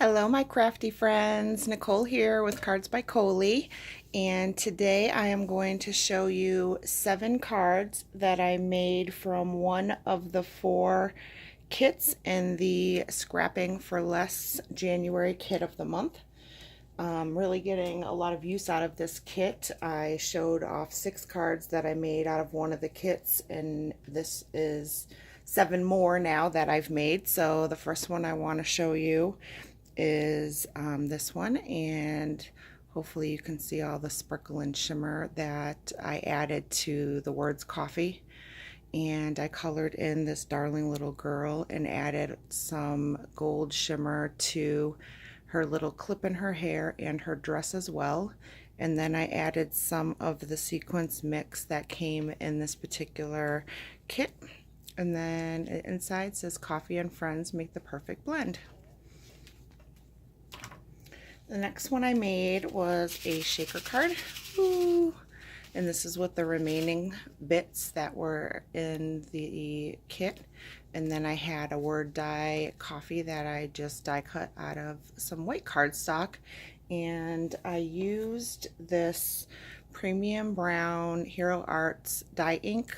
Hello, my crafty friends. Nicole here with Cards by Coley, and today I am going to show you 7 cards that I made from one of the 4 kits in the Scrapping for Less January kit of the month. Really getting a lot of use out of this kit. I showed off 6 cards that I made out of one of the kits, and this is 7 more now that I've made. So the first one I want to show you is this one, and hopefully you can see all the sparkle and shimmer that I added to the words coffee. And I colored in this darling little girl and added some gold shimmer to her little clip in her hair and her dress as well. And then I added some of the sequence mix that came in this particular kit. And then inside says coffee and friends make the perfect blend. The next one I made was a shaker card. Ooh. And this is with the remaining bits that were in the kit. And then I had a word die coffee that I just die cut out of some white cardstock. And I used this premium brown Hero Arts dye ink.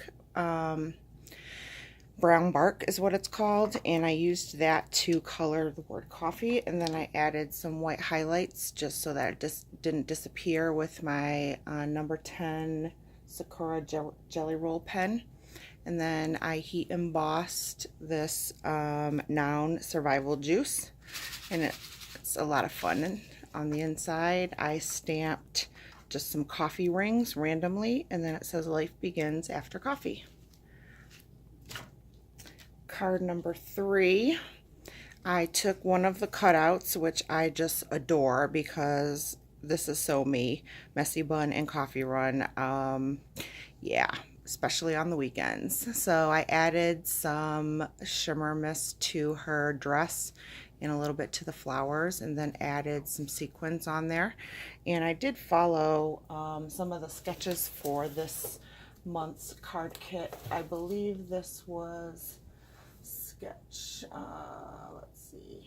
Brown bark is what it's called, and I used that to color the word coffee, and then I added some white highlights just so that it just didn't disappear with my number 10 Sakura Jelly Roll pen. And then I heat embossed this Noun Survival Juice, and it's a lot of fun. And on the inside I stamped just some coffee rings randomly, and then it says life begins after coffee. Card number 3, I took one of the cutouts, which I just adore because this is so me, Messy Bun and Coffee Run. Yeah, especially on the weekends. So I added some shimmer mist to her dress and a little bit to the flowers, and then added some sequins on there. And I did follow some of the sketches for this month's card kit. I believe this was sketch, let's see,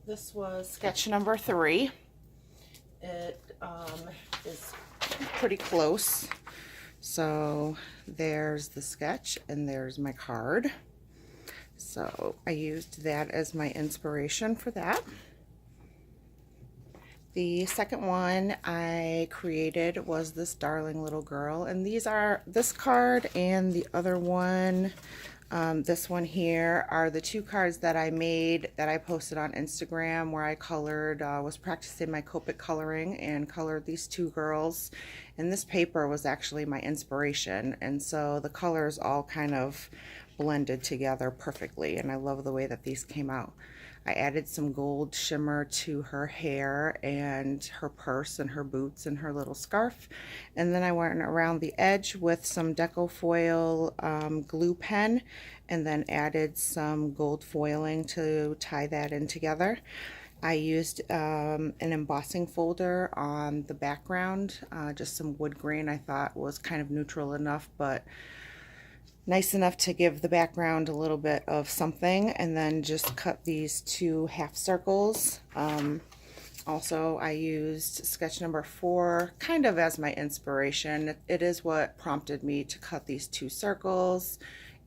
this was sketch number 3. It is pretty close. So there's the sketch and there's my card. So I used that as my inspiration for that. The second one I created was this darling little girl, and these are this card and the other one, this one here, are the 2 cards that I made that I posted on Instagram, where I colored, was practicing my copic coloring and colored these 2 girls. And this paper was actually my inspiration, and so the colors all kind of blended together perfectly, and I love the way that these came out. I added some gold shimmer to her hair and her purse and her boots and her little scarf. And then I went around the edge with some deco foil glue pen, and then added some gold foiling to tie that in together. I used an embossing folder on the background, just some wood grain I thought was kind of neutral enough, but nice enough to give the background a little bit of something. And then just cut these 2 half circles. Also, I used sketch number 4 kind of as my inspiration. It is what prompted me to cut these 2 circles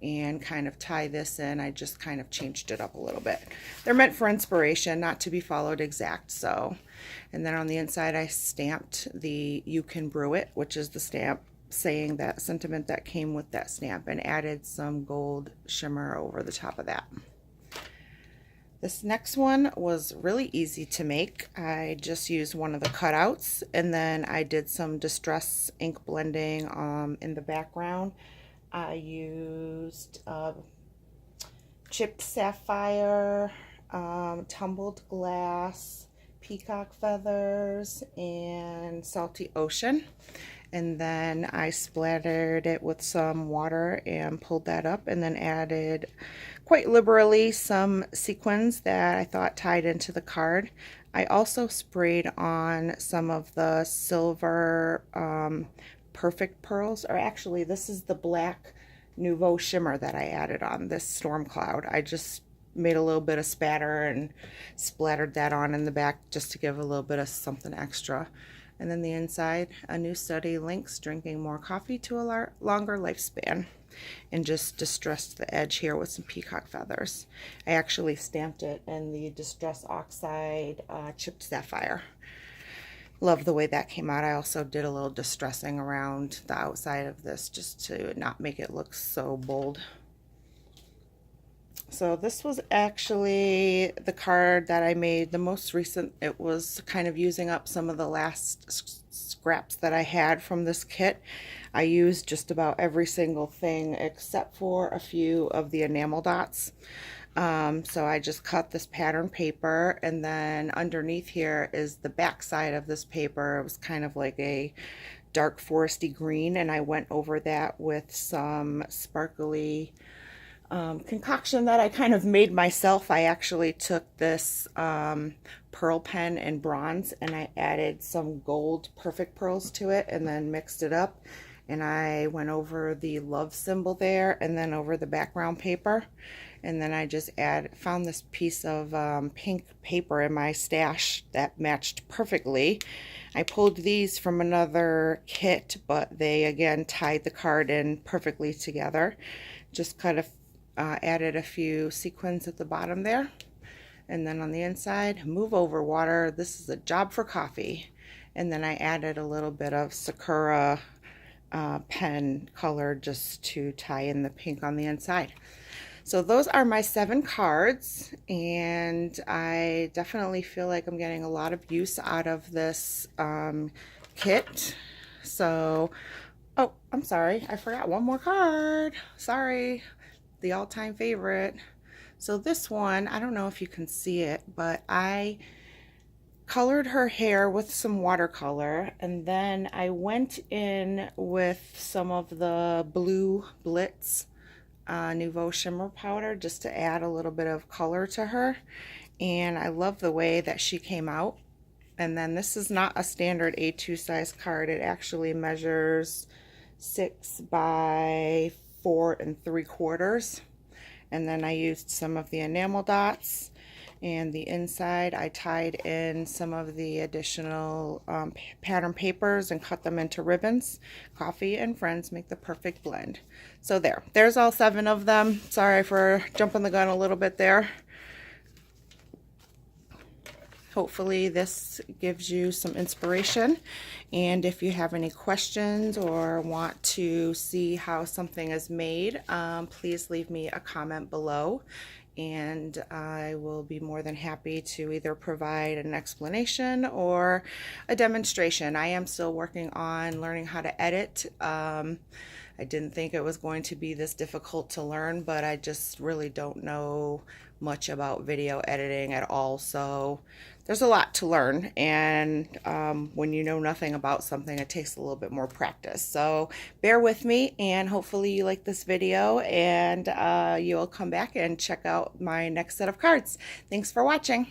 and kind of tie this in. I just kind of changed it up a little bit. They're meant for inspiration, not to be followed exact. So, and then on the inside I stamped the "You Can Brew It," which is the stamp saying that sentiment that came with that stamp, and added some gold shimmer over the top of that. This next one was really easy to make. I just used one of the cutouts, and then I did some distress ink blending in the background. I used chipped sapphire, tumbled glass, peacock feathers, and salty ocean. And then I splattered it with some water and pulled that up, and then added quite liberally some sequins that I thought tied into the card. I also sprayed on some of the silver perfect pearls, or actually this is the black Nouveau shimmer that I added on this storm cloud. I just made a little bit of spatter and splattered that on in the back just to give a little bit of something extra. And then the inside, a new study links drinking more coffee to a longer lifespan, and just distressed the edge here with some peacock feathers. I actually stamped it in the Distress Oxide chipped sapphire. Love the way that came out. I also did a little distressing around the outside of this just to not make it look so bold. So this was actually the card that I made the most recent. It was kind of using up some of the last scraps that I had from this kit. I used just about every single thing except for a few of the enamel dots. So I just cut this pattern paper, and then underneath here is the back side of this paper. It was kind of like a dark foresty green, and I went over that with some sparkly concoction that I kind of made myself. I actually took this pearl pen in bronze and I added some gold perfect pearls to it and then mixed it up, and I went over the love symbol there and then over the background paper, and then I just found this piece of pink paper in my stash that matched perfectly. I pulled these from another kit, but they again tied the card in perfectly together. Just kind of added a few sequins at the bottom there, and then on the inside, move over water, this is a job for coffee. And then I added a little bit of Sakura pen color just to tie in the pink on the inside. So those are my 7 cards, and I definitely feel like I'm getting a lot of use out of this kit. So, oh, I'm sorry, I forgot one more card. Sorry. The all-time favorite. So this one, I don't know if you can see it, but I colored her hair with some watercolor, and then I went in with some of the blue Blitz Nouveau shimmer powder just to add a little bit of color to her, and I love the way that she came out. And then this is not a standard A2 size card. It actually measures 6 by 4 3/4, and then I used some of the enamel dots, and the inside I tied in some of the additional pattern papers and cut them into ribbons. Coffee and friends make the perfect blend. So there's all 7 of them. Sorry for jumping the gun a little bit there. Hopefully this gives you some inspiration, and if you have any questions or want to see how something is made, please leave me a comment below, and I will be more than happy to either provide an explanation or a demonstration. I am still working on learning how to edit. I didn't think it was going to be this difficult to learn, but I just really don't know much about video editing at all, so there's a lot to learn, and when you know nothing about something, it takes a little bit more practice. So bear with me, and hopefully you like this video, and you'll come back and check out my next set of cards. Thanks for watching.